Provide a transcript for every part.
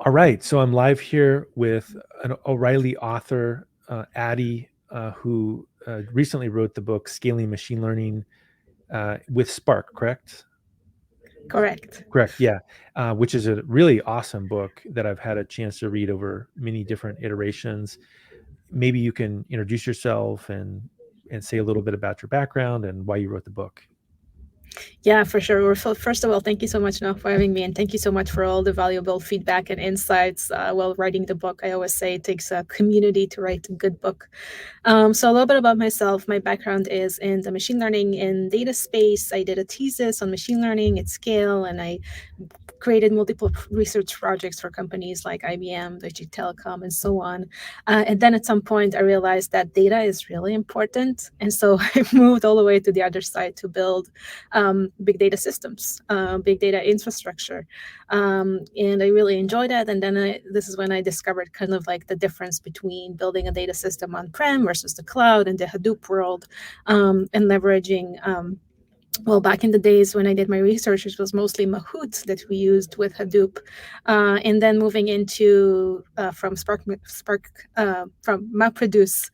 All right, so I'm live here with an O'Reilly author, Addie, who recently wrote the book Scaling Machine Learning with Spark, correct? Correct. Correct, yeah, which is a really awesome book that I've had a chance to read over many different iterations. Maybe you can introduce yourself and say a little bit about your background and why you wrote the book. Yeah, for sure. First of all, thank you so much, Noah, for having me, and thank you so much for all the valuable feedback and insights while writing the book. I always say it takes a community to write a good book. So a little bit about myself. My background is in the machine learning and data space. I did a thesis on machine learning at scale, and I created multiple research projects for companies like IBM, Deutsche Telekom, and so on. And then at some point, I realized that data is really important. And so I moved all the way to the other side to build big data systems, big data infrastructure. And I really enjoyed that. And then this is when I discovered kind of like the difference between building a data system on-prem versus the cloud and the Hadoop world, and leveraging well, back in the days when I did my research, it was mostly Mahout that we used with Hadoop, and then moving into from from MapReduce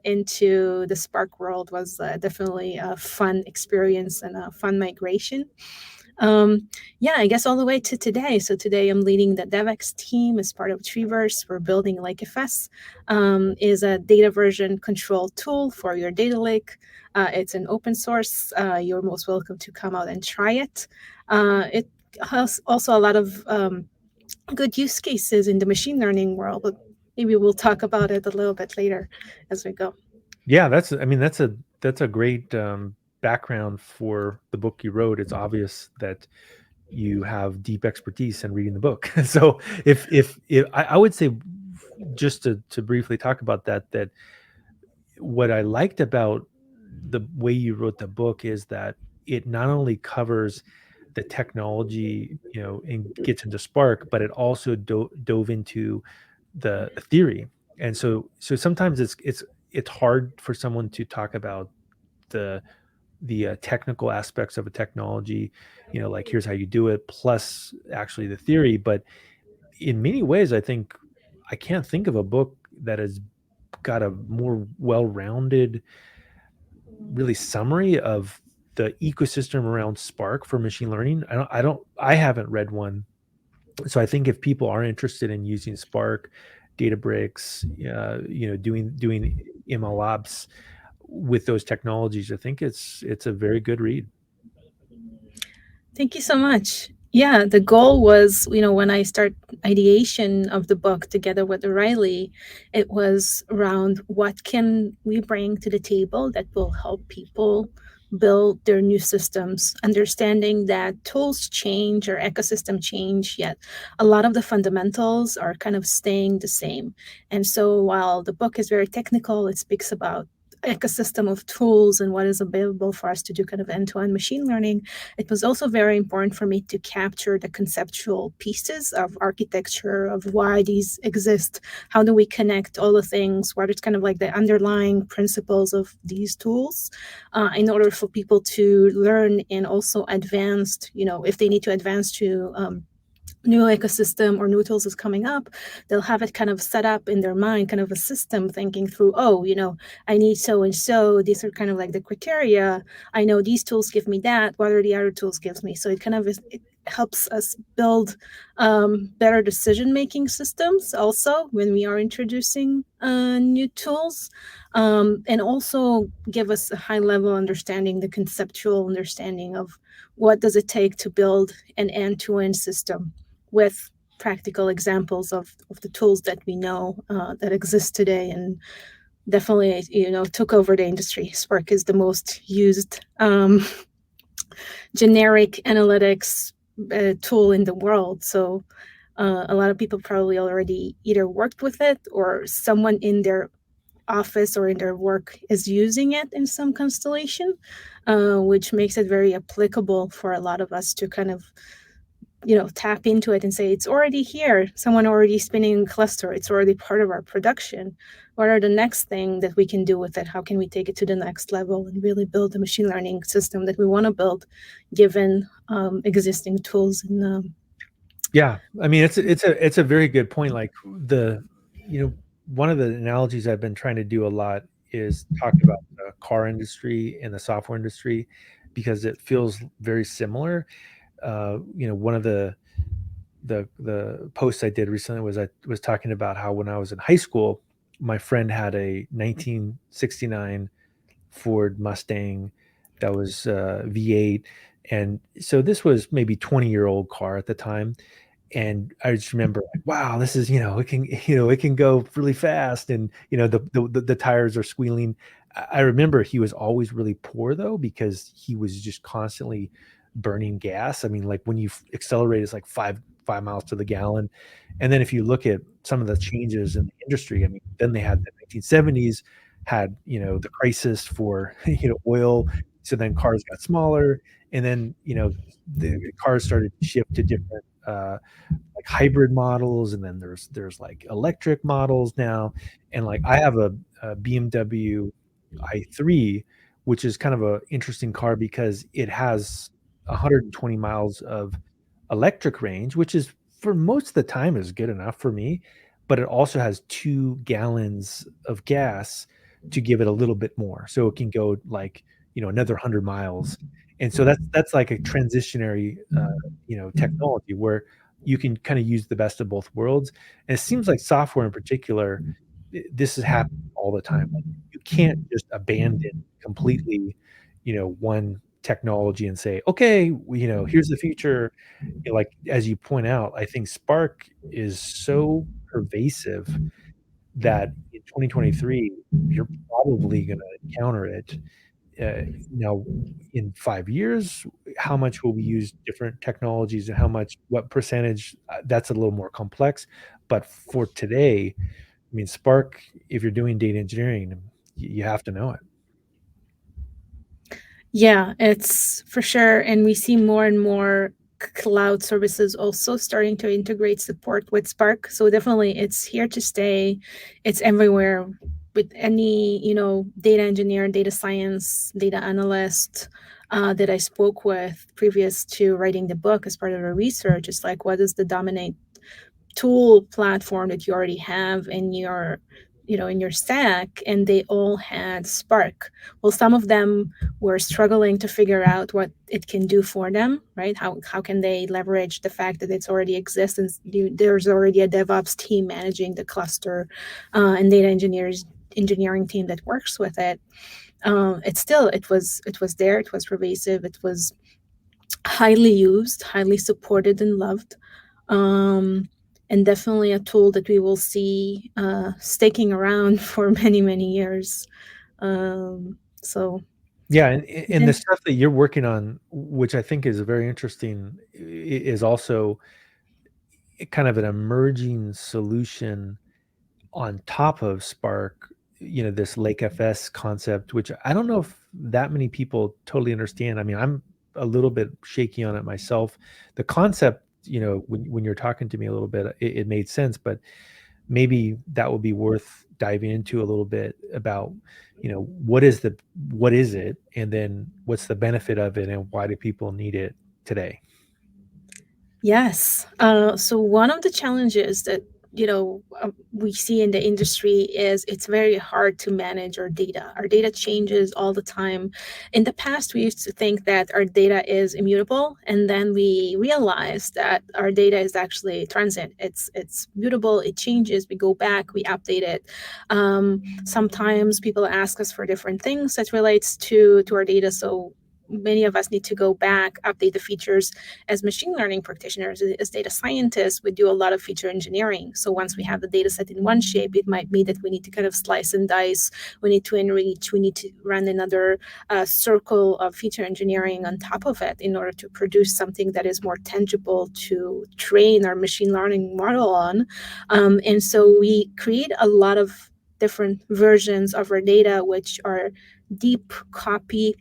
into the Spark world was definitely a fun experience and a fun migration. Yeah, I guess all the way to today. So today I'm leading the DevX team as part of Treeverse. We're building LakeFS, is a data version control tool for your data lake. It's an open source. You're most welcome to come out and try it. It has also a lot of good use cases in the machine learning world, but maybe we'll talk about it a little bit later as we go. Yeah, that's a great background for the book you wrote. It's obvious that you have deep expertise in reading the book. So if I would say, just to briefly talk about that, that what I liked about the way you wrote the book is that it not only covers the technology, and gets into Spark, but it also dove into the theory. And so sometimes it's hard for someone to talk about the the technical aspects of a technology, like here's how you do it, plus actually the theory. But in many ways, I think I can't think of a book that has got a more well-rounded, really summary of the ecosystem around Spark for machine learning. I haven't read one. So I think if people are interested in using Spark, Databricks, doing ML ops with those technologies, I think it's a very good read. Thank you so much. Yeah, the goal was, when I start ideation of the book together with O'Reilly, it was around what can we bring to the table that will help people build their new systems, understanding that tools change or ecosystem change, yet a lot of the fundamentals are kind of staying the same. And so while the book is very technical, it speaks about ecosystem of tools and what is available for us to do kind of end-to-end machine learning. It was also very important for me to capture the conceptual pieces of architecture, of why these exist, how do we connect all the things, what is kind of like the underlying principles of these tools, in order for people to learn and also advance, if they need to advance to new ecosystem or new tools is coming up, they'll have it kind of set up in their mind, kind of a system thinking through, oh, I need so and so. These are kind of like the criteria. I know these tools give me that. What are the other tools gives me? So it helps us build better decision-making systems also when we are introducing new tools, and also give us a high-level understanding, the conceptual understanding of what does it take to build an end-to-end system with practical examples of the tools that we know that exist today, and definitely took over the industry. Spark is the most used generic analytics tool in the world. So a lot of people probably already either worked with it or someone in their office or in their work is using it in some constellation, which makes it very applicable for a lot of us to kind of tap into it and say, it's already here. Someone already spinning a cluster. It's already part of our production. What are the next thing that we can do with it? How can we take it to the next level and really build a machine learning system that we want to build, given existing tools Yeah, I mean, it's a very good point. Like the, you know, one of the analogies I've been trying to do a lot is talk about the car industry and the software industry because it feels very similar. One of the posts I did recently was I was talking about how when I was in high school, my friend had a 1969 Ford Mustang that was V8, and so this was maybe 20-year-old car at the time, and I just remember like, wow, this is, it can go really fast, and the tires are squealing. I remember he was always really poor though because he was just constantly burning gas. I mean, like when you accelerate, it's like five miles to the gallon, and then if you look at some of the changes in the industry, I mean, then they had the 1970s had the crisis for oil, so then cars got smaller, and then the cars started to shift to different like hybrid models, and then there's like electric models now, and like I have a BMW i3, which is kind of a interesting car because it has 120 miles of electric range, which is for most of the time is good enough for me, but it also has 2 gallons of gas to give it a little bit more, so it can go like another 100 miles. And so that's like a transitionary technology where you can kind of use the best of both worlds. And it seems like software in particular, this is happening all the time. Like you can't just abandon completely, one technology and say, okay, here's the future. Like as you point out, I think Spark is so pervasive that in 2023, you're probably going to encounter it. Now, in 5 years, how much will we use different technologies and how much, what percentage? That's a little more complex. But for today, I mean, Spark, if you're doing data engineering, you have to know it. Yeah, it's for sure. And we see more and more cloud services also starting to integrate support with Spark. So definitely it's here to stay. It's everywhere with any, data engineer, data science, data analyst that I spoke with previous to writing the book as part of the research. It's like, what is the dominant tool platform that you already have in your in your stack, and they all had Spark. Well, some of them were struggling to figure out what it can do for them, right? How can they leverage the fact that it's already exists and there's already a DevOps team managing the cluster, and data engineering team that works with it. It was there, it was pervasive, it was highly used, highly supported and loved, um, and definitely a tool that we will see sticking around for many, many years. So, Yeah, and the and stuff that you're working on, which I think is very interesting, is also kind of an emerging solution on top of Spark, this Lake FS concept, which I don't know if that many people totally understand. I mean, I'm a little bit shaky on it myself. The concept, when you're talking to me a little bit, it made sense, but maybe that would be worth diving into a little bit about, what is it, and then what's the benefit of it, and why do people need it today? yes. So one of the challenges that we see in the industry is it's very hard to manage our data. Our data changes all the time. In the past, we used to think that our data is immutable, and then we realized that our data is actually transient. It's mutable. It changes. We go back. We update it. Sometimes people ask us for different things that relates to our data. So many of us need to go back, update the features. As machine learning practitioners, as data scientists, we do a lot of feature engineering. So once we have the data set in one shape, it might be that we need to kind of slice and dice. We need to enrich. We need to run another circle of feature engineering on top of it in order to produce something that is more tangible to train our machine learning model on. And so we create a lot of different versions of our data, which are deep copy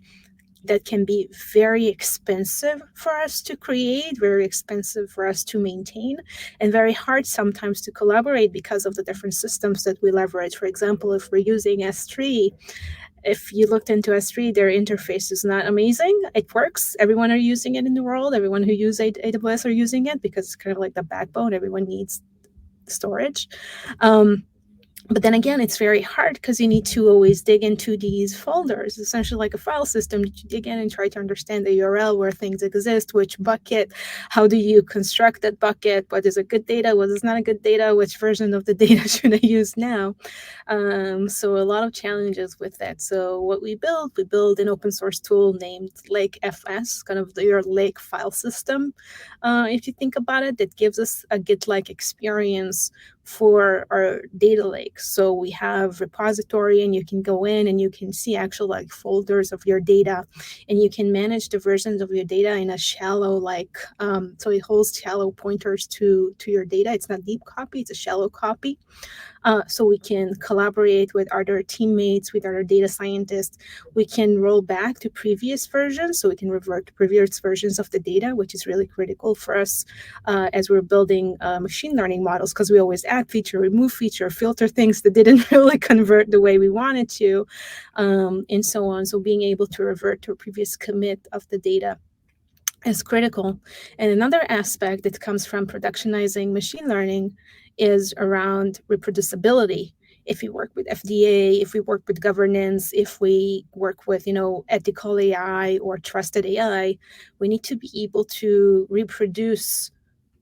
that can be very expensive for us to create, very expensive for us to maintain, and very hard sometimes to collaborate because of the different systems that we leverage. For example, if we're using S3, if you looked into S3, their interface is not amazing. It works. Everyone are using it in the world. Everyone who use AWS are using it because it's kind of like the backbone. Everyone needs storage. But then again, it's very hard because you need to always dig into these folders, essentially like a file system. You dig in and try to understand the URL where things exist, which bucket, how do you construct that bucket, what is a good data, what is not a good data, which version of the data should I use now. So a lot of challenges with that. So what we build an open source tool named Lake FS, kind of your Lake file system. If you think about it, that gives us a Git-like experience for our data lake. So we have repository, and you can go in and you can see actual like folders of your data, and you can manage the versions of your data in a shallow so it holds shallow pointers to your data. It's not deep copy, it's a shallow copy. So we can collaborate with other teammates, with other data scientists. We can roll back to previous versions, so we can revert to previous versions of the data, which is really critical for us as we're building machine learning models, because we always add feature, remove feature, filter things that didn't really convert the way we wanted to, and so on. So being able to revert to a previous commit of the data is critical. And another aspect that comes from productionizing machine learning is around reproducibility. If we work with FDA, if we work with governance, if we work with, ethical AI or trusted AI, we need to be able to reproduce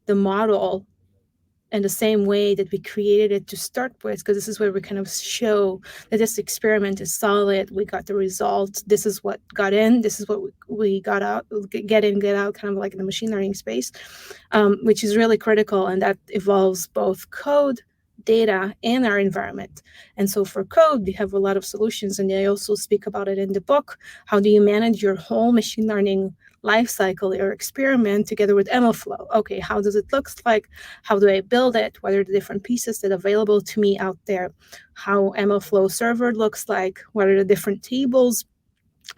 the model in the same way that we created it to start with, because this is where we kind of show that this experiment is solid. We got the result. This is what got in. This is what we got out, get in, get out, kind of like in the machine learning space, which is really critical. And that involves both code, data, and our environment. And so for code, we have a lot of solutions. And I also speak about it in the book. How do you manage your whole machine learning life cycle or experiment together with MLflow? Okay, how does it look like? How do I build it? What are the different pieces that are available to me out there? How MLflow server looks like? What are the different tables?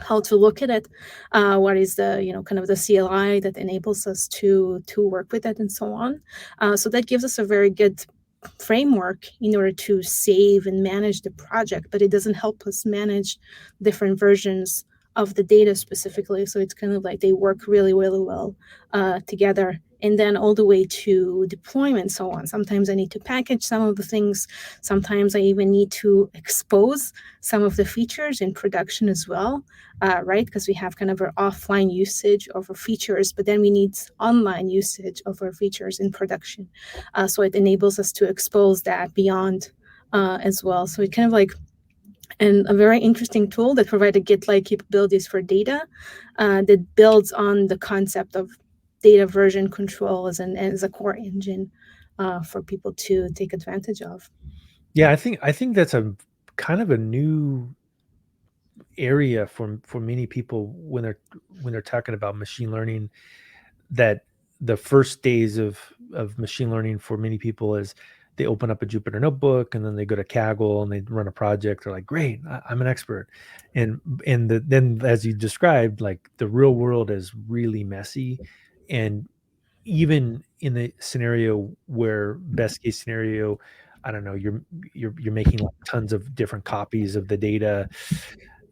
How to look at it? What is the kind of the CLI that enables us to work with it, and so on. So that gives us a very good framework in order to save and manage the project, but it doesn't help us manage different versions of the data specifically. So it's kind of like they work really, really well together. And then all the way to deployment, so on. Sometimes I need to package some of the things. Sometimes I even need to expose some of the features in production as well, right? Because we have kind of our offline usage of our features, but then we need online usage of our features in production. So it enables us to expose that beyond as well. So it kind of like, and a very interesting tool that provided Git-like capabilities for data that builds on the concept of data version control as a core engine for people to take advantage of. Yeah, I think that's a kind of a new area for many people when they're talking about machine learning. That the first days of machine learning for many people is they open up a Jupyter notebook and then they go to Kaggle and they run a project. They're like, great, I'm an expert. Then as you described, like the real world is really messy. And even in the scenario where best case scenario, I don't know, you're making like tons of different copies of the data,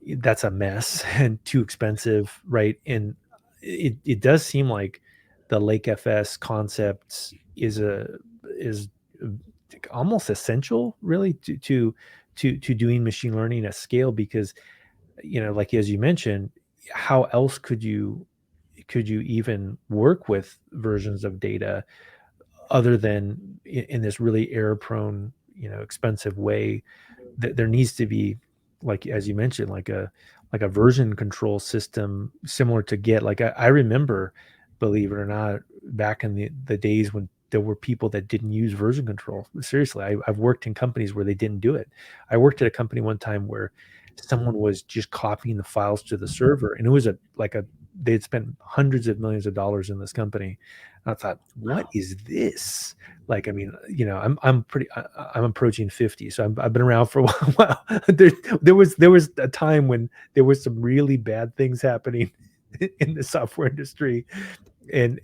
that's a mess and too expensive, right? And it does seem like the Lake FS concept is almost essential, really, to doing machine learning at scale, because like as you mentioned, how else could you even work with versions of data other than in this really error prone, expensive way? That there needs to be, like as you mentioned, like a version control system similar to Git. Like I remember, believe it or not, back in the days when there were people that didn't use version control. Seriously, I've worked in companies where they didn't do it. I worked at a company one time where someone was just copying the files to the server, and it was they'd spent hundreds of millions of dollars in this company. And I thought, what Wow. is this? Like, I mean, I'm approaching 50, so I've been around for a while. There was a time when there was some really bad things happening in the software industry, and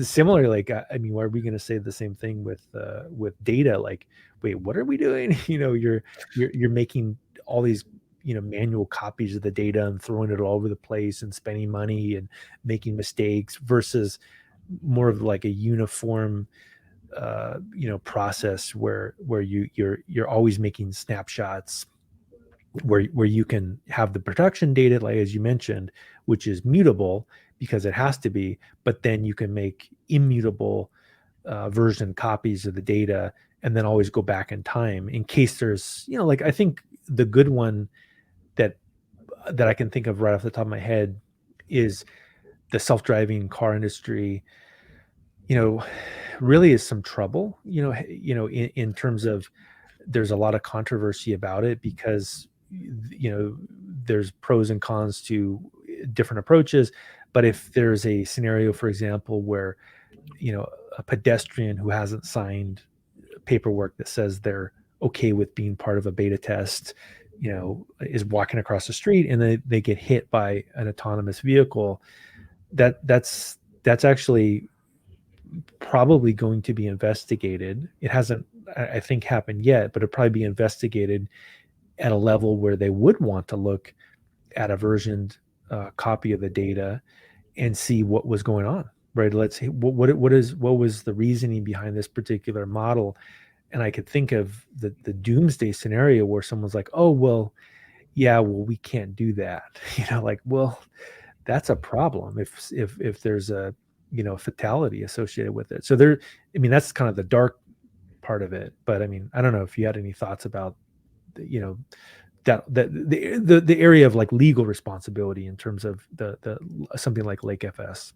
similarly, like, I mean, why are we going to say the same thing with data? Like, wait, what are we doing? You're making all these manual copies of the data and throwing it all over the place and spending money and making mistakes versus more of like a uniform process where you're always making snapshots where you can have the production data, like as you mentioned, which is mutable because it has to be, but then you can make immutable version copies of the data and then always go back in time in case there's, like I think the good one that I can think of right off the top of my head is the self-driving car industry, you know, really is some trouble, in terms of there's a lot of controversy about it because there's pros and cons to different approaches. But if there's a scenario, for example, where a pedestrian who hasn't signed paperwork that says they're okay with being part of a beta test, is walking across the street and they get hit by an autonomous vehicle, that's actually probably going to be investigated. It hasn't, I think, happened yet, but it'll probably be investigated at a level where they would want to look at a versioned copy of the data and see what was going on. Right? Let's see what was the reasoning behind this particular model. And I could think of the doomsday scenario where someone's like, "Oh, well, yeah, well, we can't do that." Like, well, that's a problem if there's a fatality associated with it. So there, I mean, that's kind of the dark part of it. But I mean, I don't know if you had any thoughts about you know that the area of like legal responsibility in terms of the something like Lake FS.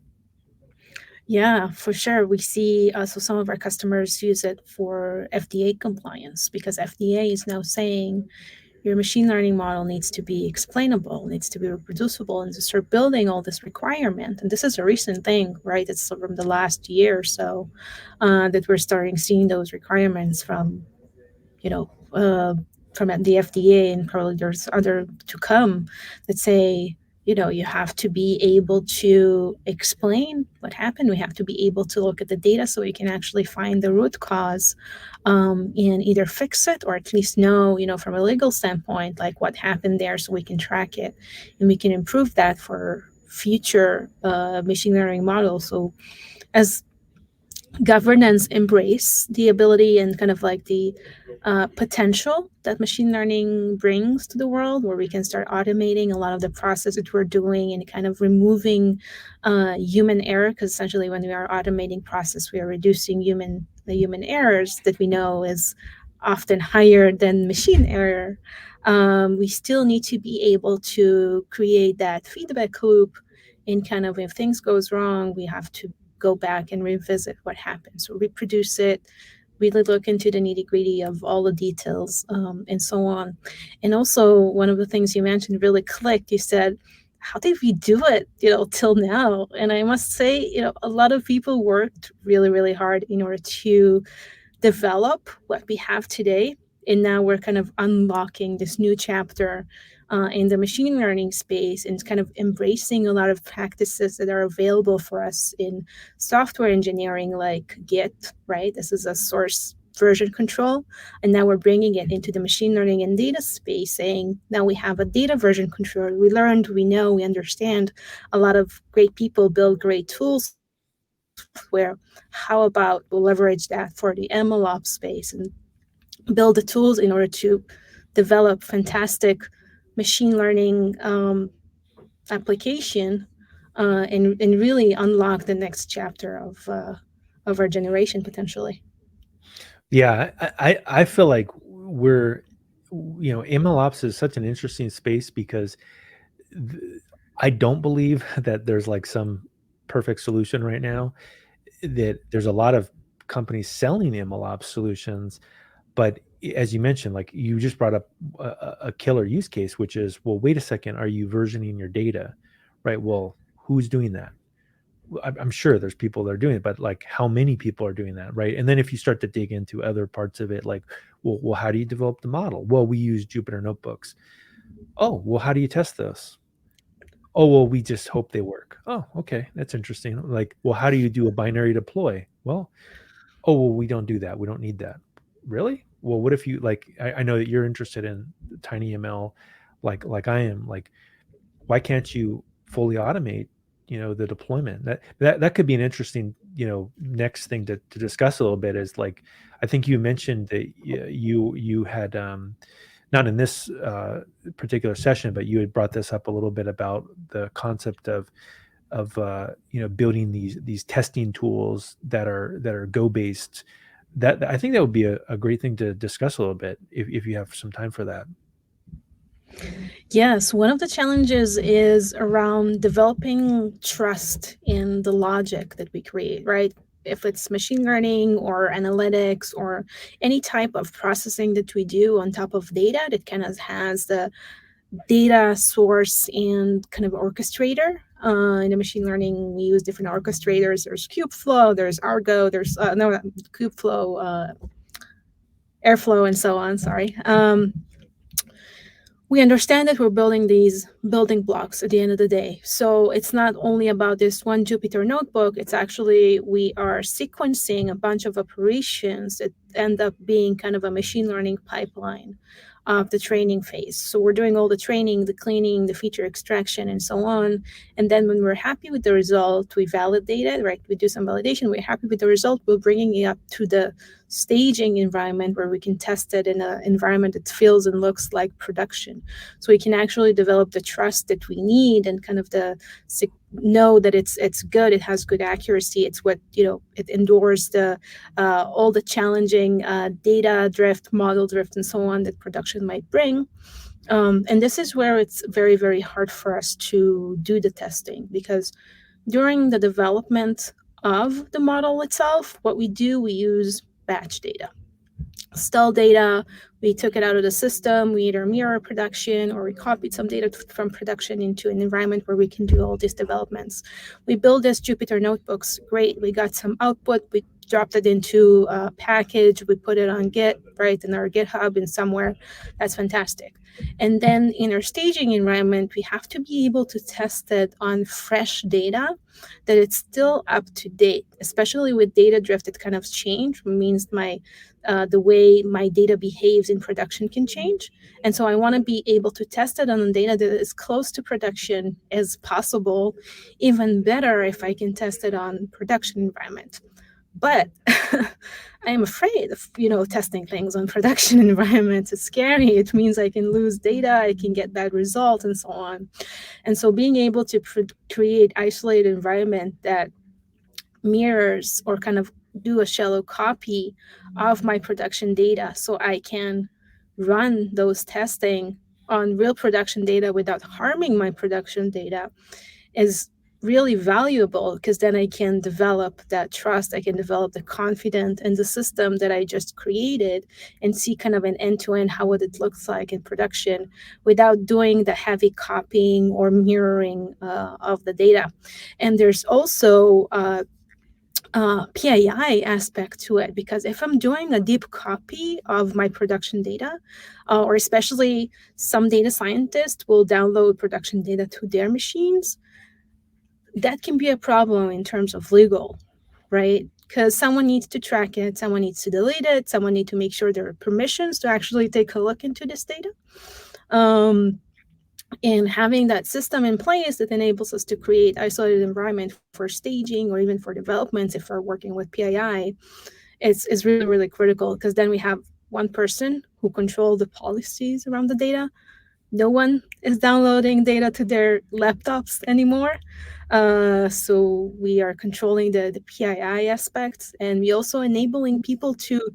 Yeah, for sure. We see so some of our customers use it for FDA compliance because FDA is now saying your machine learning model needs to be explainable, needs to be reproducible, and to start building all this requirement. And this is a recent thing, right? It's from the last year or so that we're starting seeing those requirements you know, from the FDA, and probably there's other to come that say, you have to be able to explain what happened. We have to be able to look at the data so we can actually find the root cause and either fix it or at least know, from a legal standpoint, like what happened there so we can track it and we can improve that for future machine learning models. So as governance embrace the ability and kind of like the potential that machine learning brings to the world, where we can start automating a lot of the process that we're doing and kind of removing human error, because essentially when we are automating process, we are reducing the human errors that we know is often higher than machine error. We still need to be able to create that feedback loop, and kind of if things goes wrong, we have to go back and revisit what happened. So reproduce it, really look into the nitty gritty of all the details, and so on. And also, one of the things you mentioned really clicked. You said, how did we do it, till now? And I must say, a lot of people worked really, really hard in order to develop what we have today. And now we're kind of unlocking this new chapter in the machine learning space, and kind of embracing a lot of practices that are available for us in software engineering, like Git, right? This is a source version control. And now we're bringing it into the machine learning and data space, saying now we have a data version control. We learned, we know, we understand. A lot of great people build great tools where how about we'll leverage that for the MLOps space and build the tools in order to develop fantastic machine learning application, and really unlock the next chapter of our generation potentially. Yeah, I feel like we're, MLOps is such an interesting space because I don't believe that there's like some perfect solution right now. That there's a lot of companies selling MLOps solutions, but as you mentioned, like you just brought up a killer use case, which is, well, wait a second, are you versioning your data, right? Well, who's doing that? I'm sure there's people that are doing it, but like how many people are doing that, right? And then if you start to dig into other parts of it, like, well, how do you develop the model? Well, we use Jupyter notebooks. Oh, well, how do you test those? Oh, well, we just hope they work. Oh, okay, that's interesting. Like, well, how do you do a binary deploy? Well, oh, well, we don't do that. We don't need that. Really? Well, what if you like? I know that you're interested in TinyML. like I am, like why can't you fully automate, the deployment? That could be an interesting, next thing to discuss a little bit, is like, I think you mentioned that you had, not in this particular session, but you had brought this up a little bit about the concept of building these testing tools that are Go based. That I think that would be a great thing to discuss a little bit, if you have some time for that. Yes, one of the challenges is around developing trust in the logic that we create, right? If it's machine learning or analytics or any type of processing that we do on top of data that kind of has the data source and kind of orchestrator. In the machine learning, we use different orchestrators. There's Kubeflow, there's Argo, there's no Kubeflow, Airflow, and so on. Sorry. We understand that we're building these building blocks at the end of the day. So it's not only about this one Jupyter notebook, it's actually we are sequencing a bunch of operations that end up being kind of a machine learning pipeline of the training phase. So we're doing all the training, the cleaning, the feature extraction, and so on. And then when we're happy with the result, we validate it, right? We do some validation. We're happy with the result. We're bringing it up to the staging environment where we can test it in an environment that feels and looks like production. So we can actually develop the trust that we need and kind of know that it's good, it has good accuracy, it's what it endures the all the challenging data drift, model drift, and so on that production might bring. And this is where it's very, very hard for us to do the testing, because during the development of the model itself, what we do, we use batch data, stale data. We took it out of the system. We either mirror production or we copied some data from production into an environment where we can do all these developments. We build this Jupyter notebooks. Great. We got some output. We dropped it into a package. We put it on Git, right, in our GitHub and somewhere. That's fantastic. And then in our staging environment, we have to be able to test it on fresh data, that it's still up to date, especially with data drift. It kind of changed, means the way my data behaves in production can change. And so I want to be able to test it on data that is close to production as possible, even better if I can test it on production environment. But I am afraid of testing things on production environments. It's scary. It means I can lose data, I can get bad results, and so on. And so being able to create isolated environment that mirrors or kind of do a shallow copy of my production data, so I can run those testing on real production data without harming my production data, is really valuable, because then I can develop that trust. I can develop the confidence in the system that I just created and see kind of an end-to-end how would it looks like in production without doing the heavy copying or mirroring of the data. And there's also PII aspect to it, because if I'm doing a deep copy of my production data, or especially some data scientists will download production data to their machines, that can be a problem in terms of legal, right? Because someone needs to track it, someone needs to delete it, someone needs to make sure there are permissions to actually take a look into this data. And having that system in place that enables us to create isolated environment for staging or even for developments, if we're working with PII, is really, really critical, because then we have one person who controls the policies around the data. No one is downloading data to their laptops anymore. So we are controlling the PII aspects, and we also enabling people to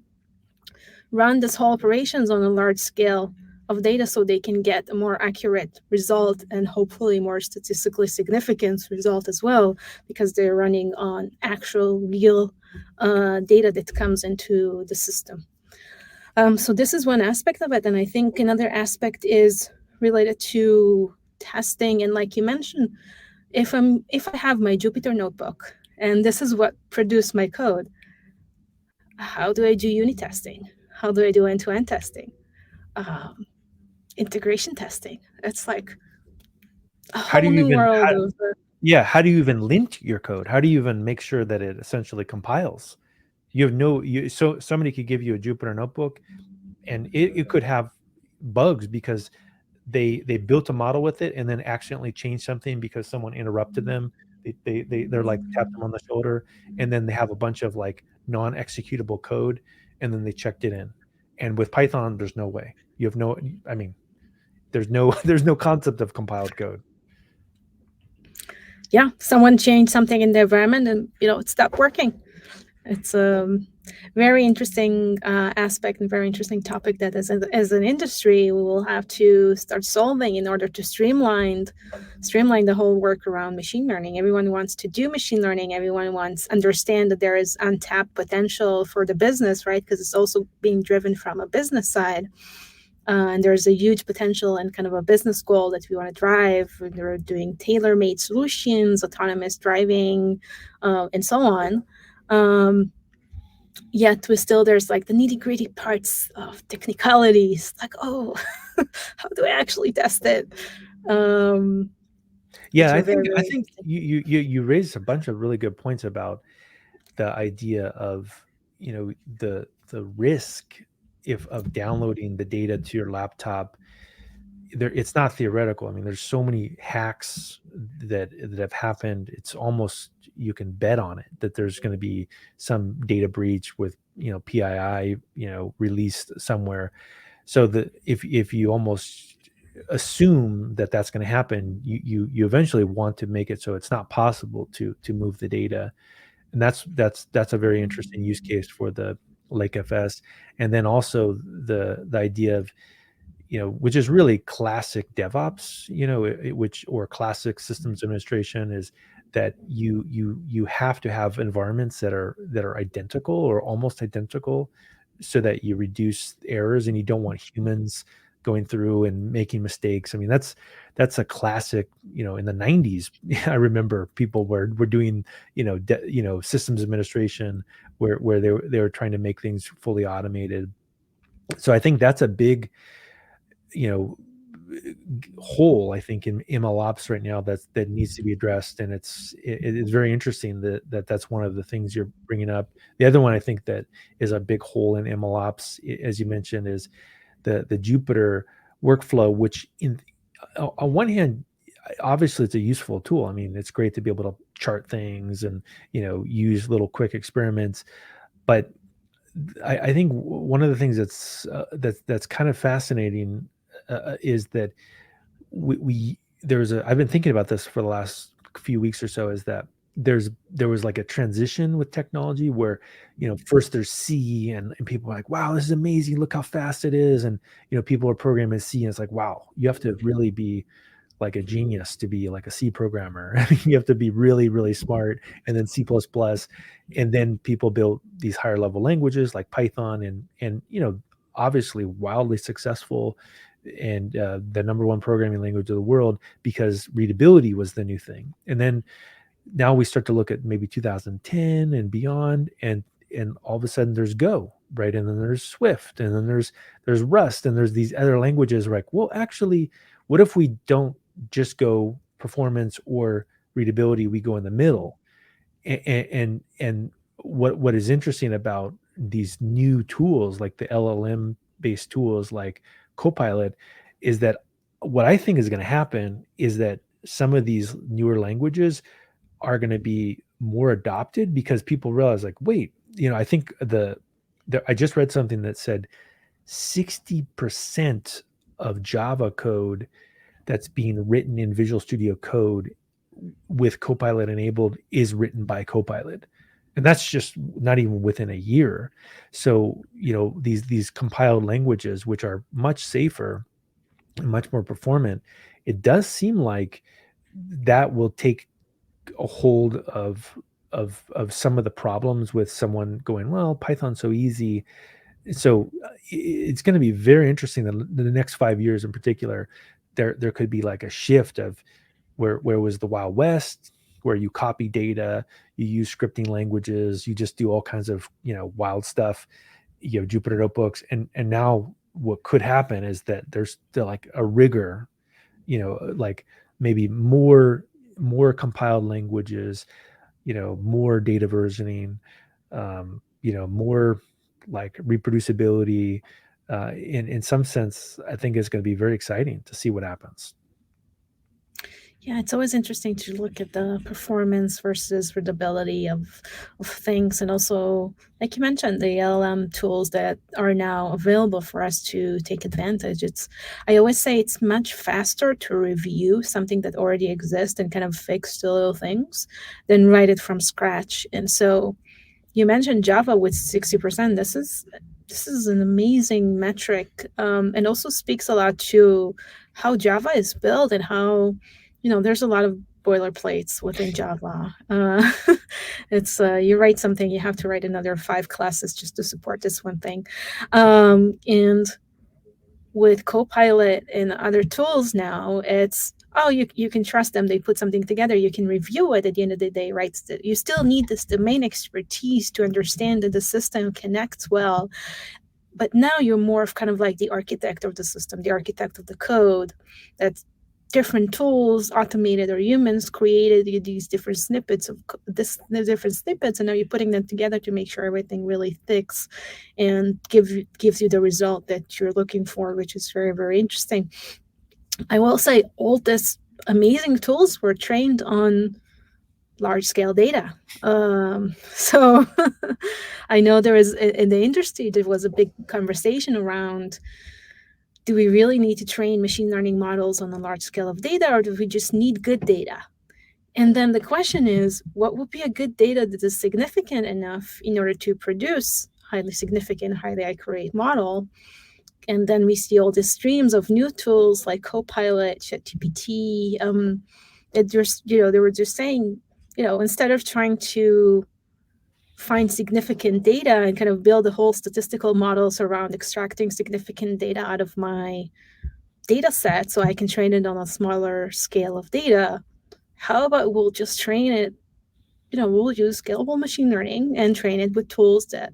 run this whole operations on a large scale of data so they can get a more accurate result and hopefully more statistically significant result as well, because they're running on actual real data that comes into the system. So this is one aspect of it. And I think another aspect is related to testing. And like you mentioned, if I have my Jupyter notebook and this is what produced my code, how do I do unit testing? How do I do end-to-end testing? Integration testing. It's like a How do whole you new even world of Yeah, how do you even lint your code? How do you even make sure that it essentially compiles? You have no you So somebody could give you a Jupyter notebook, and it could have bugs because they built a model with it and then accidentally changed something because someone interrupted them. They're like tapped them on the shoulder, and then they have a bunch of like non-executable code, and then they checked it in. And with Python, there's no way. You have no, I mean, there's no there's no concept of compiled code. Yeah, someone changed something in the environment, and it stopped working. It's a very interesting aspect and very interesting topic that as an industry we will have to start solving in order to streamline the whole work around machine learning. Everyone wants to do machine learning. Everyone wants understand that there is untapped potential for the business, right? Because it's also being driven from a business side. And there's a huge potential and kind of a business goal that we want to drive. We're doing tailor-made solutions, autonomous driving, and so on. Yet we still there's like the nitty-gritty parts of technicalities, like, oh, how do I actually test it? Which Yeah, are I very, think I very think interesting. you raised a bunch of really good points about the idea of, the risk if of downloading the data to your laptop. There, it's not theoretical. I mean, there's so many hacks that have happened. It's almost, you can bet on it that there's going to be some data breach with, PII, released somewhere. So that if you almost assume that that's going to happen, you eventually want to make it so it's not possible to move the data. And that's a very interesting use case for the Lake FS. And then also the idea of, which is really classic DevOps, which, or classic systems administration, is that you have to have environments that are identical or almost identical, so that you reduce errors, and you don't want humans going through and making mistakes. I mean, that's a classic. In the 90s, I remember people were doing, systems administration where they were trying to make things fully automated. So I think that's a big, you know hole, I think, in ML ops right now, that needs to be addressed. And it is very interesting that's one of the things you're bringing up. The other one I think that is a big hole in ML ops, as you mentioned, is the Jupyter workflow, which, on one hand, obviously it's a useful tool. I mean, it's great to be able to chart things and, use little quick experiments. But I think one of the things that's kind of fascinating, is that I've been thinking about this for the last few weeks or so, is that there was like a transition with technology where, first there's C, and people are like, wow, this is amazing, look how fast it is. And, people are programming C, and it's like, wow, you have to really be like a genius to be like a C programmer. I mean, you have to be really, really smart. And then C++, and then people build these higher level languages like Python, and obviously wildly successful, and the number one programming language of the world, because readability was the new thing. And then now we start to look at maybe 2010 and beyond, and all of a sudden there's Go, right? And then there's Swift, and then there's Rust, and there's these other languages where, like, well, actually, what if we don't just go performance or readability, we go in the middle? And what is interesting about these new tools, like the LLM based tools like Copilot, is that what I think is going to happen is that some of these newer languages are going to be more adopted, because people realize, like, wait, I think I just read something that said 60% of Java code that's being written in Visual Studio Code with Copilot enabled is written by Copilot. And that's just not even within a year. So, these compiled languages, which are much safer and much more performant, it does seem like that will take a hold of some of the problems with someone going, well, Python's so easy. So it's going to be very interesting that the next 5 years in particular, there could be like a shift of where was the Wild West, where you copy data, you use scripting languages, you just do all kinds of, wild stuff, Jupyter notebooks. And now what could happen is that there's still like a rigor, like maybe more compiled languages, more data versioning, more like reproducibility, in some sense, I think it's going to be very exciting to see what happens. Yeah, it's always interesting to look at the performance versus readability of things. And also, like you mentioned, the LLM tools that are now available for us to take advantage. I always say it's much faster to review something that already exists and kind of fix the little things than write it from scratch. And so you mentioned Java with 60%. This is an amazing metric, and also speaks a lot to how Java is built and how, there's a lot of boilerplates within Java. It's you write something, you have to write another 5 classes just to support this one thing, and with Copilot and other tools now, it's you can trust them. They put something together. You can review it at the end of the day, right? You still need this domain expertise to understand that the system connects well. But now you're more of kind of like the architect of the system, the architect of the code. That different tools, automated or humans, created these different snippets the different snippets, and now you're putting them together to make sure everything really fits and gives you the result that you're looking for, which is very, very interesting. I will say all these amazing tools were trained on large scale data. So I know there is in the industry, there was a big conversation around, do we really need to train machine learning models on a large scale of data, or do we just need good data? And then the question is, what would be a good data that is significant enough in order to produce highly significant, highly accurate model? And then we see all these streams of new tools like Copilot, ChatGPT. They were just saying, instead of trying to find significant data and kind of build the whole statistical models around extracting significant data out of my data set so I can train it on a smaller scale of data, how about we'll just train it, we'll use scalable machine learning and train it with tools that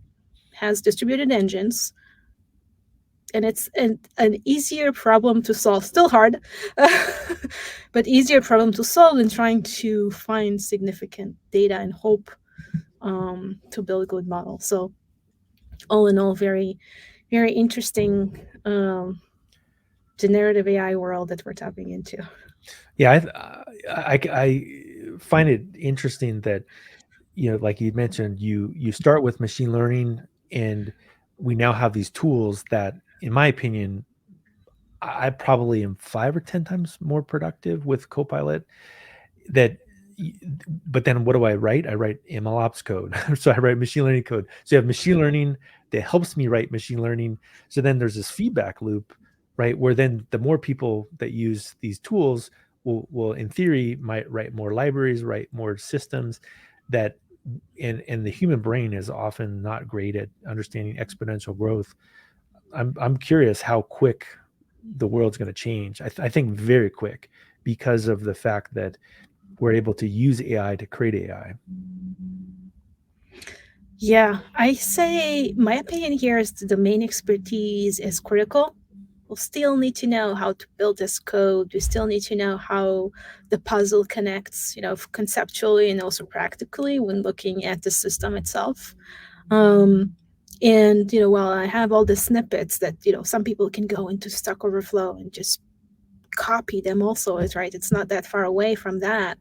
has distributed engines. And it's an easier problem to solve, still hard, but easier problem to solve than trying to find significant data and hope to build a good model. So all in all, very, very interesting generative AI world that we're tapping into. Yeah, I find it interesting that, like you mentioned, you start with machine learning, and we now have these tools that, in my opinion, I probably am 5 or 10 times more productive with Copilot. That, but then what do I write? I write MLOps code, so I write machine learning code. So you have machine learning that helps me write machine learning. So then there's this feedback loop, right? Where then the more people that use these tools will in theory might write more libraries, write more systems that, and the human brain is often not great at understanding exponential growth. I'm curious how quick the world's going to change. I think very quick, because of the fact that we're able to use AI to create AI. Yeah, I say my opinion here is the domain expertise is critical. We'll still need to know how to build this code. We still need to know how the puzzle connects, conceptually and also practically when looking at the system itself. And while I have all the snippets that some people can go into Stack Overflow and just copy them, also is right. It's not that far away from that.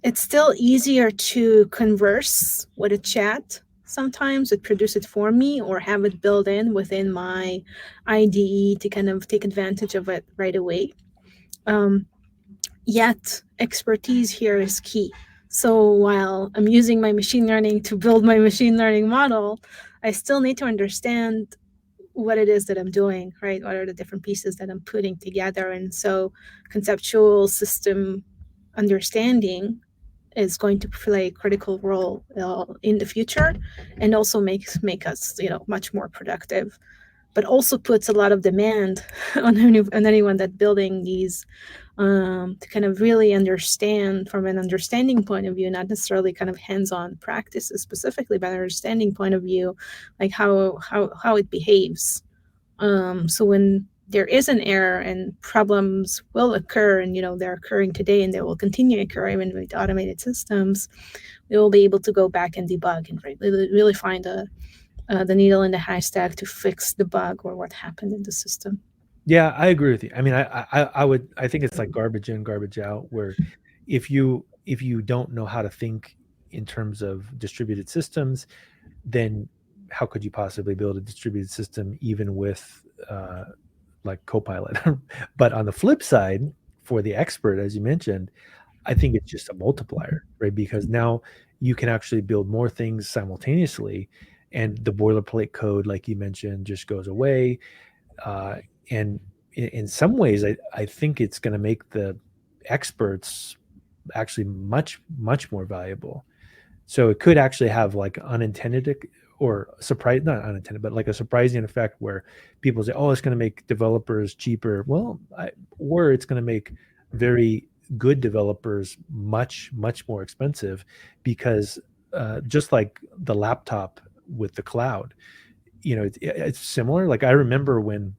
It's still easier to converse with a chat. Sometimes it produce it for me or have it built in within my IDE to kind of take advantage of it right away. Yet expertise here is key. So while I'm using my machine learning to build my machine learning model, I still need to understand what it is that I'm doing, right? What are the different pieces that I'm putting together? And so conceptual system understanding is going to play a critical role in the future, and also make us much more productive, but also puts a lot of demand on anyone that building these to kind of really understand from an understanding point of view, not necessarily kind of hands-on practices specifically, but understanding point of view, like how it behaves. So when there is an error and problems will occur, and they're occurring today and they will continue to occur even with automated systems, we will be able to go back and debug and really find the needle in the haystack to fix the bug or what happened in the system. Yeah, I agree with you. I mean, I think it's like garbage in, garbage out, where if you don't know how to think in terms of distributed systems, then how could you possibly build a distributed system even with like Copilot? But on the flip side, for the expert, as you mentioned, I think it's just a multiplier, right? Because now you can actually build more things simultaneously, and the boilerplate code, like you mentioned, just goes away. Uh, and in some ways, I think it's going to make the experts actually much more valuable. So it could actually have like unintended or surprise, not unintended, but like a surprising effect where people say, "Oh, it's going to make developers cheaper." Well, or it's going to make very good developers much more expensive because just like the laptop with the cloud, it's similar. Like I remember when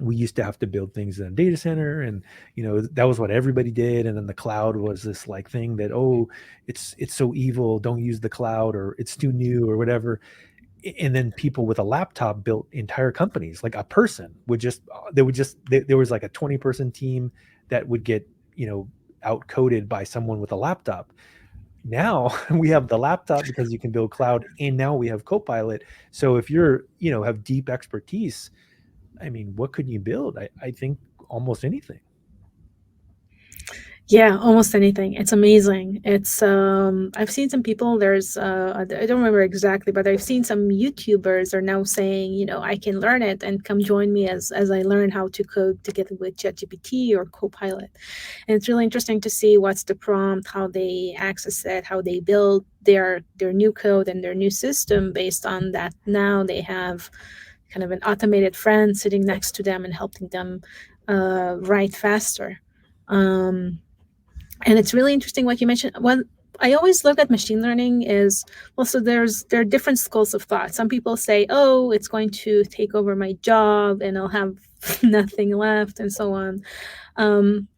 we used to have to build things in a data center, and that was what everybody did, and then the cloud was this like thing that, oh, it's so evil, don't use the cloud, or it's too new or whatever. And then people with a laptop built entire companies. Like a person would just they would just there was like a 20-person team that would get out coded by someone with a laptop. Now we have the laptop because you can build cloud, and now we have Copilot. So if you're have deep expertise, I mean, what could you build? I think almost anything. Yeah, almost anything. It's amazing. It's I've seen some people, there's I don't remember exactly, but I've seen some YouTubers are now saying, I can learn it and come join me as I learn how to code together with ChatGPT or Copilot. And it's really interesting to see what's the prompt, how they access it, how they build their new code and their new system based on that. Now they have kind of an automated friend sitting next to them and helping them write faster. Um, and it's really interesting what you mentioned. What I always look at machine learning is, well, so there are different schools of thought. Some people say, oh, it's going to take over my job and I'll have nothing left, and so on. Um,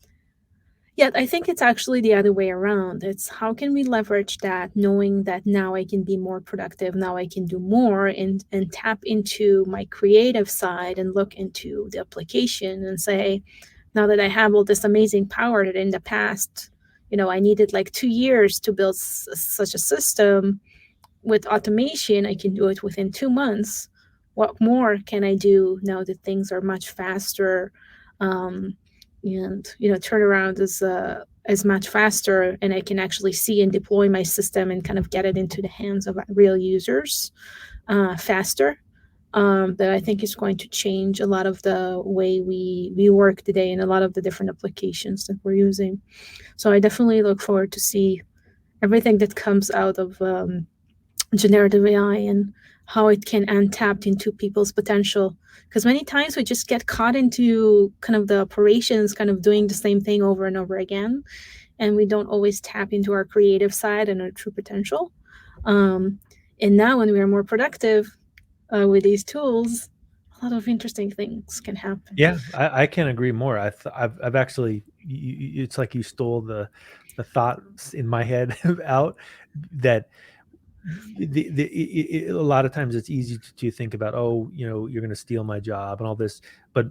Yet I think it's actually the other way around. It's how can we leverage that, knowing that now I can be more productive, now I can do more, and tap into my creative side and look into the application and say, now that I have all this amazing power that in the past, I needed like 2 years to build such a system, with automation, I can do it within 2 months. What more can I do now that things are much faster? Um, and turnaround is much faster, and I can actually see and deploy my system and kind of get it into the hands of real users faster. That I think is going to change a lot of the way we work today and a lot of the different applications that we're using. So I definitely look forward to see everything that comes out of generative AI and how it can untap into people's potential. Because many times we just get caught into kind of the operations, kind of doing the same thing over and over again, and we don't always tap into our creative side and our true potential. Um, and now, when we are more productive with these tools, a lot of interesting things can happen. Yeah, I can't agree more. I've actually, it's like you stole the thoughts in my head out that a lot of times it's easy to think about, oh, you're going to steal my job and all this, but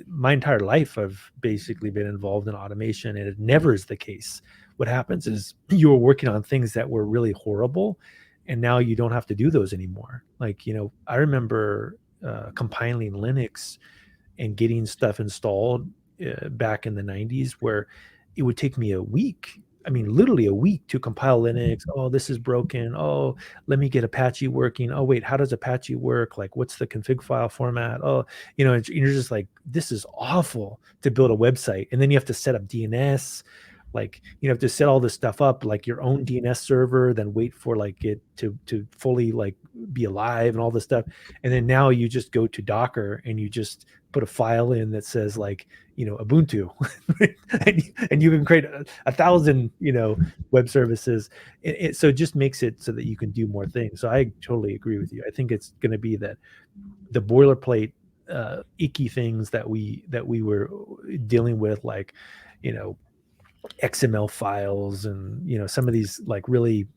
my entire life I've basically been involved in automation, and it never is the case. What happens is you were working on things that were really horrible, and now you don't have to do those anymore. Like, I remember compiling Linux and getting stuff installed back in the 90s, where it would take me a week. I mean, literally a week to compile Linux. Oh, this is broken. Oh, let me get Apache working. Oh, wait, how does Apache work? Like, what's the config file format? Oh, and you're just like, this is awful to build a website. And then you have to set up DNS. Like, you have to set all this stuff up, like your own DNS server, then wait for like it to fully like be alive and all this stuff. And then now you just go to Docker and you just put a file in that says like Ubuntu, and you can create a thousand web services. So it just makes it so that you can do more things. So I totally agree with you. I think it's going to be that the boilerplate icky things that we were dealing with, like XML files and some of these like really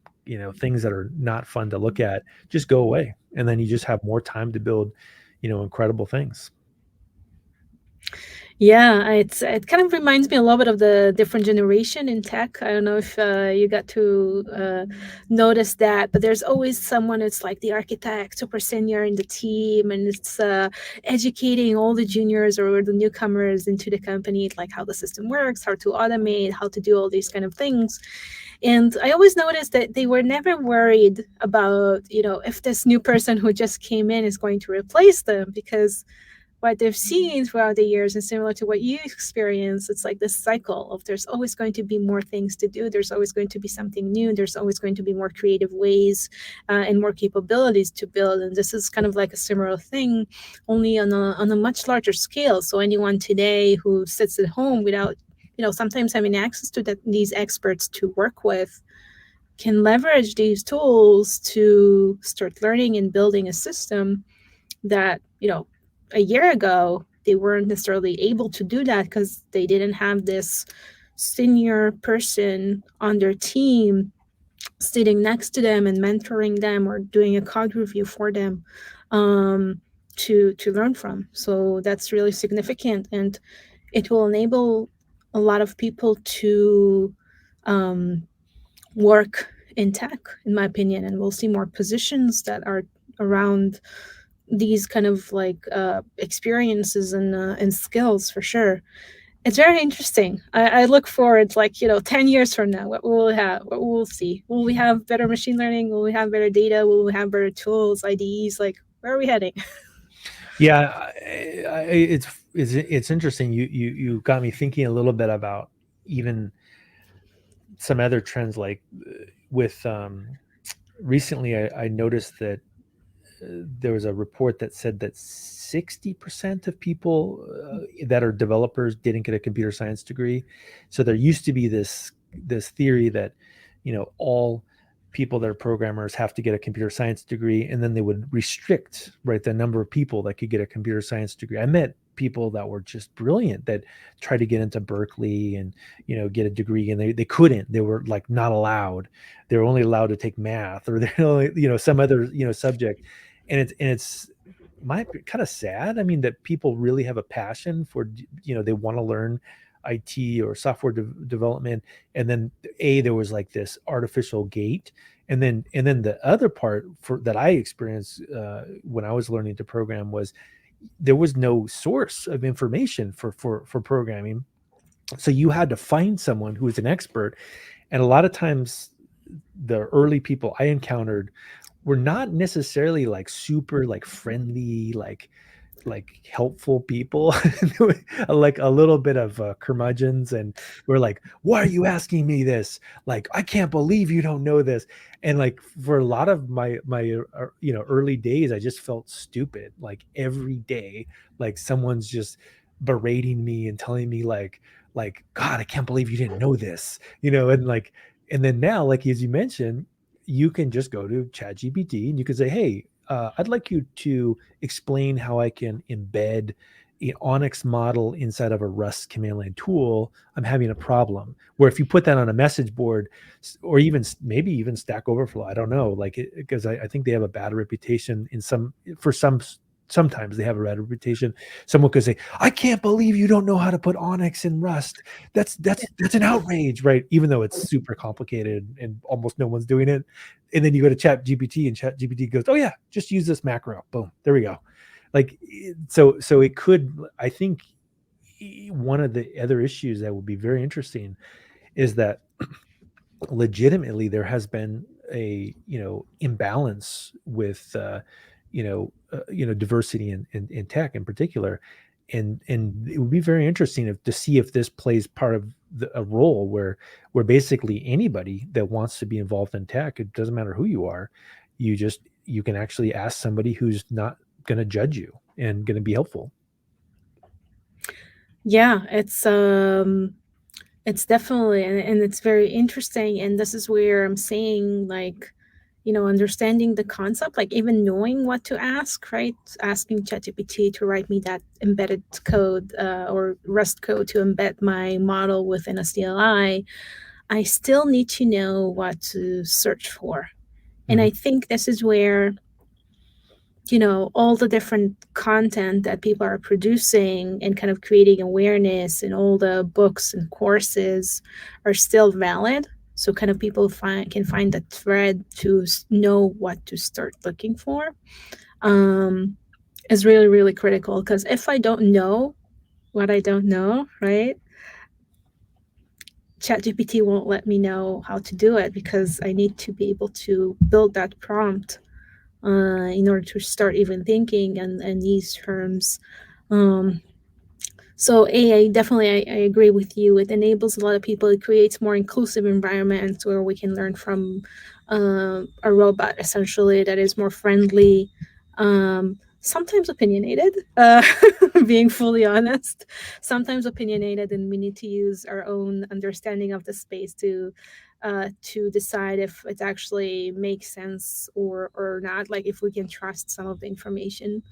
things that are not fun to look at just go away, and then you just have more time to build incredible things. Yeah, it kind of reminds me a little bit of the different generation in tech. I don't know if you got to notice that, but there's always someone that's like the architect, super senior in the team, and it's educating all the juniors or the newcomers into the company, like how the system works, how to automate, how to do all these kind of things. And I always noticed that they were never worried about, if this new person who just came in is going to replace them, because what they've seen throughout the years, and similar to what you experience, it's like this cycle of there's always going to be more things to do, there's always going to be something new, there's always going to be more creative ways and more capabilities to build. And this is kind of like a similar thing, only on a much larger scale. So anyone today who sits at home without sometimes having access to these experts to work with can leverage these tools to start learning and building a system that a year ago they weren't necessarily able to do that because they didn't have this senior person on their team sitting next to them and mentoring them or doing a code review for them, to learn from. So that's really significant, and it will enable a lot of people to um, work in tech, in my opinion, and we'll see more positions that are around these kind of like experiences and skills for sure. It's very interesting. I look forward, like 10 years from now, what will we have? What will we see? Will we have better machine learning? Will we have better data? Will we have better tools, IDEs? Like, where are we heading? Yeah, it's interesting. You got me thinking a little bit about even some other trends, like with recently I noticed that there was a report that said that 60% of people that are developers didn't get a computer science degree. So there used to be this theory that all people that are programmers have to get a computer science degree, and then they would restrict, right, the number of people that could get a computer science degree. I met people that were just brilliant that tried to get into Berkeley and get a degree, and they couldn't. They were like not allowed. They were only allowed to take math, or they're only some other subject. And it's my kind of sad. I mean, that people really have a passion for, they want to learn IT or software development, and then there was like this artificial gate, and then the other part for that I experienced when I was learning to program was there was no source of information for programming, so you had to find someone who was an expert. And a lot of times the early people I encountered were not necessarily like super like friendly, like helpful people. Like a little bit of curmudgeons, and we're like, why are you asking me this? Like, I can't believe you don't know this. And like for a lot of my early days, I just felt stupid, like every day, like someone's just berating me and telling me like God, I can't believe you didn't know this, and then now, like as you mentioned, you can just go to ChatGPT and you can say, hey, I'd like you to explain how I can embed an Onyx model inside of a Rust command line tool. I'm having a problem. Where if you put that on a message board, or even maybe even Stack Overflow, I don't know, like because I think they have a bad reputation for some. Sometimes they have a bad reputation. Someone could say, "I can't believe you don't know how to put Onyx in Rust. That's an outrage," right? Even though it's super complicated and almost no one's doing it. And then you go to Chat GPT, and Chat GPT goes, "Oh yeah, just use this macro. Boom, there we go." Like, so it could. I think one of the other issues that would be very interesting is that legitimately there has been a imbalance with diversity in tech in particular, and it would be very interesting to see if this plays part of a role where basically anybody that wants to be involved in tech, it doesn't matter who you are, you can actually ask somebody who's not going to judge you and going to be helpful. Yeah, it's definitely, and it's very interesting. And this is where I'm saying, like, understanding the concept, like even knowing what to ask, right? Asking ChatGPT to write me that embedded code or Rust code to embed my model within a CLI. I still need to know what to search for. And Mhm. I think this is where, you know, all the different content that people are producing and kind of creating awareness and all the books and courses are still valid. So kind of people can find the thread to know what to start looking for, um, is really, really critical. Because if I don't know what I don't know, right? ChatGPT won't let me know how to do it because I need to be able to build that prompt in order to start even thinking in these terms. Um, so AI definitely, I agree with you. It enables a lot of people. It creates more inclusive environments where we can learn from a robot essentially that is more friendly, sometimes opinionated. Being fully honest, sometimes opinionated, and we need to use our own understanding of the space to decide if it actually makes sense or not. Like if we can trust some of the information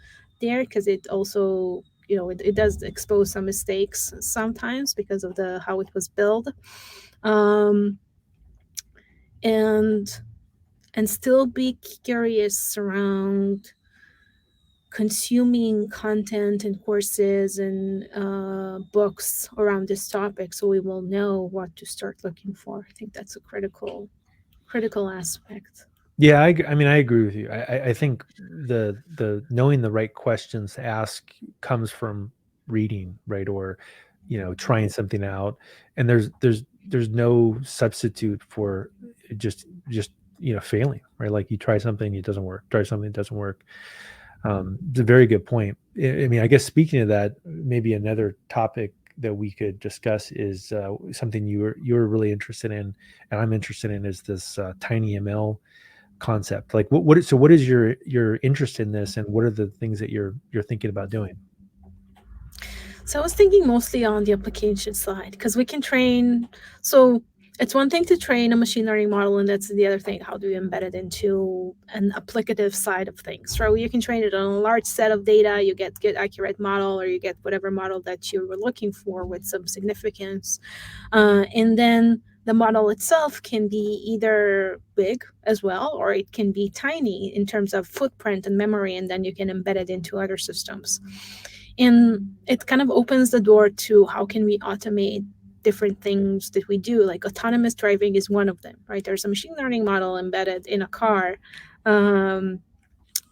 there, because it also, you know, it does expose some mistakes sometimes because of the how it was built, um and still be curious around consuming content and courses and books around this topic so we will know what to start looking for. I think that's a critical aspect. Yeah, I mean, I agree with you. I think the knowing the right questions to ask comes from reading, right? Or, trying something out. And there's no substitute for just failing, right? Like you try something, it doesn't work. Try something, it doesn't work. It's a very good point. I mean, I guess speaking of that, maybe another topic that we could discuss is something you were really interested in, and I'm interested in, is this tiny ML concept. Like what is your interest in this, and what are the things that you're thinking about doing? So I was thinking mostly on the application side because we can train. So it's one thing to train a machine learning model, and that's the other thing. How do you embed it into an applicative side of things? So you can train it on a large set of data. You get good accurate model, or you get whatever model that you were looking for with some significance, and then the model itself can be either big as well, or it can be tiny in terms of footprint and memory, and then you can embed it into other systems. And it kind of opens the door to how can we automate different things that we do. Like autonomous driving is one of them, right? There's a machine learning model embedded in a car, um,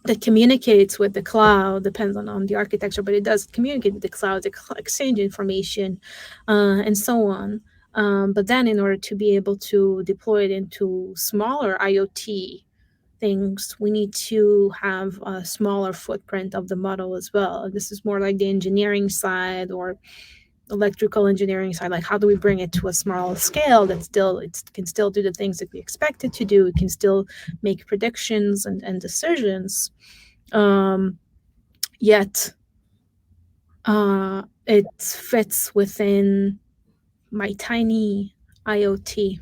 that communicates with the cloud. Depends on the architecture, but it does communicate with the cloud, exchange information, and so on. But then in order to be able to deploy it into smaller IoT things, we need to have a smaller footprint of the model as well. This is more like the engineering side or electrical engineering side. Like, how do we bring it to a small scale that still it can still do the things that we expect it to do? It can still make predictions and decisions. Yet, it fits within my tiny IoT.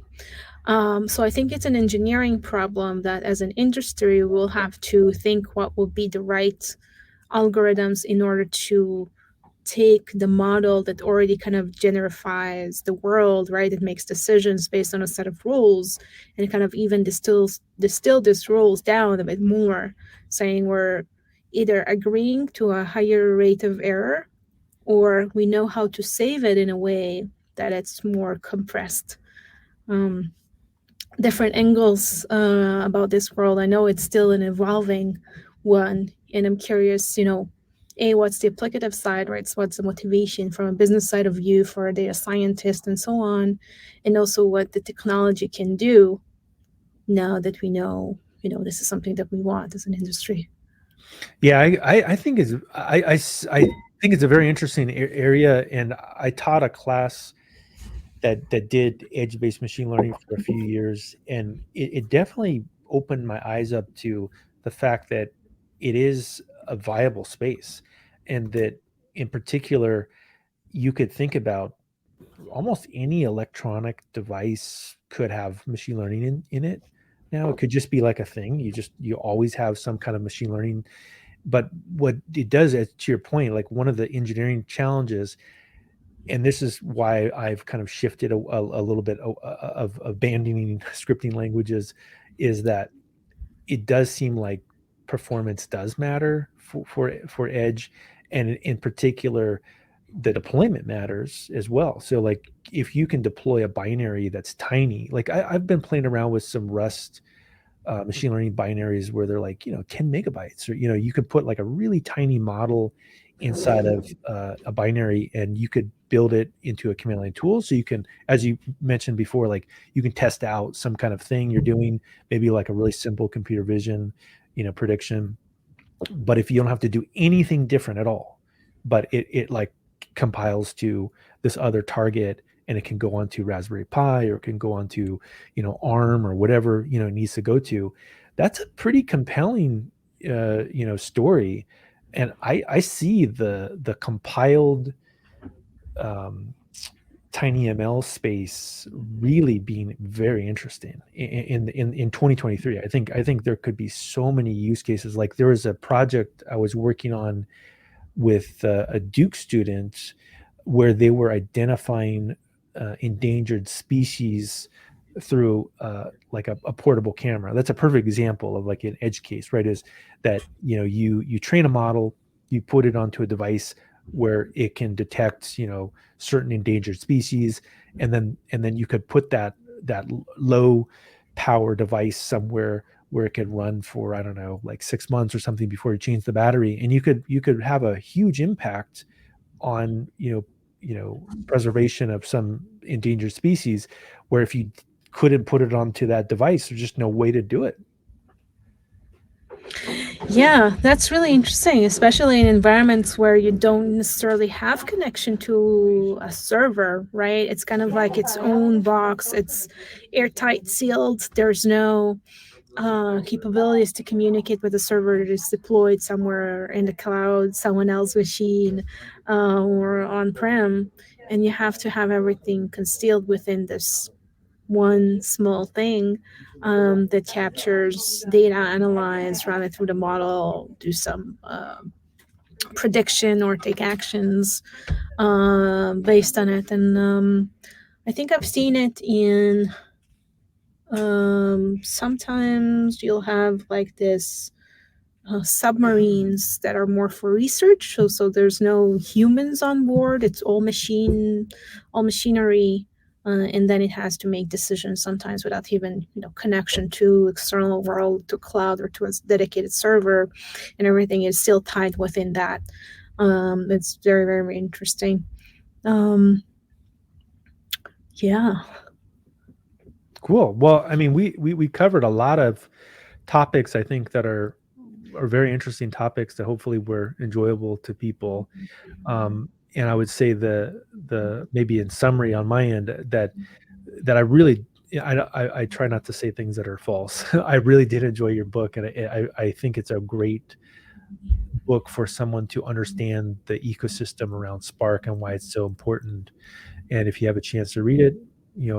So I think it's an engineering problem that as an industry we'll have to think what will be the right algorithms in order to take the model that already kind of generifies the world, right? It makes decisions based on a set of rules and kind of even distill these rules down a bit more, saying we're either agreeing to a higher rate of error or we know how to save it in a way that it's more compressed. Um, Different angles about this world. I know it's still an evolving one, and I'm curious, you know, a what's the applicative side, right? So what's the motivation from a business side of view for a data scientist and so on, and also what the technology can do now that we know, you know, this is something that we want as an industry. Yeah, I think I think it's a very interesting area, and I taught a class that did edge-based machine learning for a few years, and it definitely opened my eyes up to the fact that it is a viable space, and that in particular you could think about almost any electronic device could have machine learning in it. Now it could just be like a thing. You always have some kind of machine learning. But what it does, to your point, like one of the engineering challenges and this is why I've kind of shifted a little bit of abandoning scripting languages, is that it does seem like performance does matter for Edge, and in particular, the deployment matters as well. So like if you can deploy a binary that's tiny, like I've been playing around with some Rust machine learning binaries where they're like 10 megabytes, or you could put like a really tiny model inside of a binary, and you could build it into a command line tool, so you can, as you mentioned before, like you can test out some kind of thing you're doing, maybe like a really simple computer vision prediction. But if you don't have to do anything different at all, but it like compiles to this other target, and it can go onto Raspberry Pi, or it can go onto ARM, or whatever it needs to go to. That's a pretty compelling story. And I see the compiled um, TinyML space really being very interesting in 2023. I think there could be so many use cases. Like there was a project I was working on with a Duke student where they were identifying endangered species through like a portable camera. That's a perfect example of like an edge case, right? Is that you train a model, you put it onto a device where it can detect certain endangered species, and then you could put that low power device somewhere where it could run for, I don't know, like 6 months or something before you change the battery, and you could have a huge impact on preservation of some endangered species, where if you couldn't put it onto that device, there's just no way to do it. Yeah, that's really interesting, especially in environments where you don't necessarily have connection to a server, right? It's kind of like its own box. It's airtight sealed. There's no capabilities to communicate with a server that is deployed somewhere in the cloud, someone else's machine, or on prem. And you have to have everything concealed within this one small thing that captures data, analyze, run it through the model, do some prediction or take actions based on it. And I think I've seen it in sometimes you'll have like this submarines that are more for research. So there's no humans on board. It's all machinery, and then it has to make decisions sometimes without even connection to external world, to cloud, or to a dedicated server, and everything is still tied within that. It's very very interesting. Um, yeah. Cool. Well, I mean, we covered a lot of topics, I think, that are very interesting topics that hopefully were enjoyable to people. And I would say the maybe in summary on my end, that I really, I try not to say things that are false. I really did enjoy your book, and I think it's a great book for someone to understand the ecosystem around Spark and why it's so important. And if you have a chance to read it,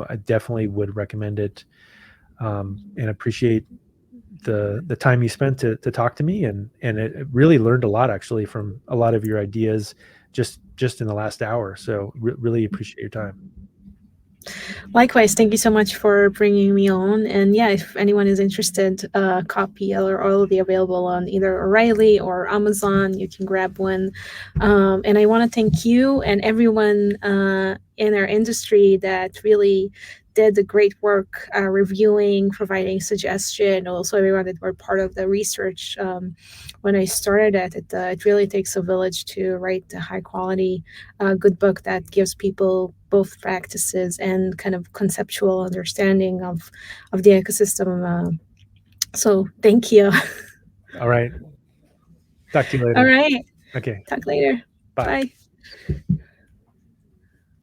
I definitely would recommend it. And appreciate the time you spent to talk to me, and it really learned a lot actually from a lot of your ideas just in the last hour. So really appreciate your time. Likewise, thank you so much for bringing me on. And yeah, if anyone is interested, a copy are already available on either O'Reilly or Amazon. You can grab one. And I want to thank you and everyone in our industry that really did the great work reviewing, providing suggestion. Also, everyone that were part of the research. When I started it really takes a village to write a high quality, good book that gives people both practices and kind of conceptual understanding of the ecosystem. So thank you. All right. Talk to you All later. right. Okay. Talk later. Bye. Bye.